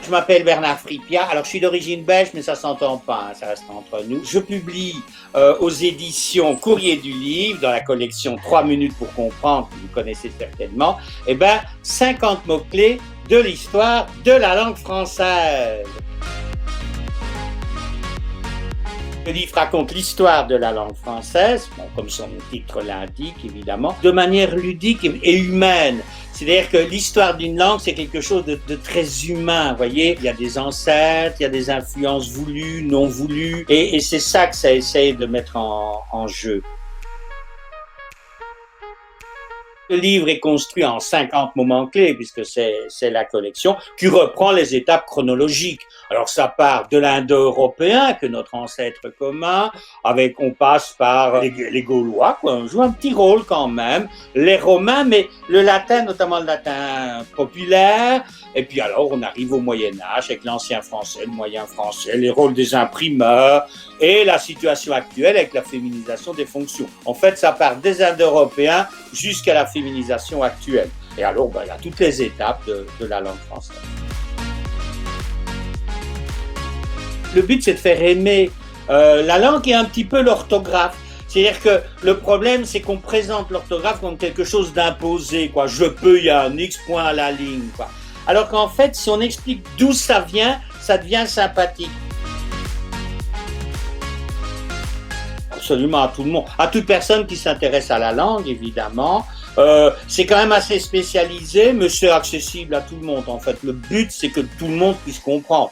Je m'appelle Bernard Fripia. Alors, je suis d'origine belge, mais ça s'entend pas, hein, ça reste entre nous. Je publie aux éditions Courrier du Livre, dans la collection 3 minutes pour comprendre, que vous connaissez certainement, 50 mots-clés de l'histoire de la langue française. Le livre raconte l'histoire de la langue française, bon, comme son titre l'indique évidemment, de manière ludique et humaine. C'est-à-dire que l'histoire d'une langue, c'est quelque chose de très humain, vous voyez. Il y a des ancêtres, il y a des influences voulues, non voulues, et c'est ça que ça essaye de mettre en jeu. Le livre est construit en 50 moments clés, puisque c'est la collection, qui reprend les étapes chronologiques. Alors ça part de l'indo-européen, que notre ancêtre commun, on passe par les Gaulois, quoi. On joue un petit rôle quand même, les Romains, mais le latin, notamment le latin populaire, et puis alors on arrive au Moyen-Âge avec l'ancien français, le moyen français, les rôles des imprimeurs, et la situation actuelle avec la féminisation des fonctions. En fait, ça part des Indo-Européens jusqu'à la féminisation actuelle. Et alors, il y a toutes les étapes de la langue française. Le but, c'est de faire aimer la langue et un petit peu l'orthographe. C'est-à-dire que le problème, c'est qu'on présente l'orthographe comme quelque chose d'imposé, quoi. Je peux, il y a un X point à la ligne, quoi. Alors qu'en fait, si on explique d'où ça vient, ça devient sympathique. Absolument à tout le monde, à toute personne qui s'intéresse à la langue, évidemment. C'est quand même assez spécialisé, mais c'est accessible à tout le monde, en fait. Le but, c'est que tout le monde puisse comprendre.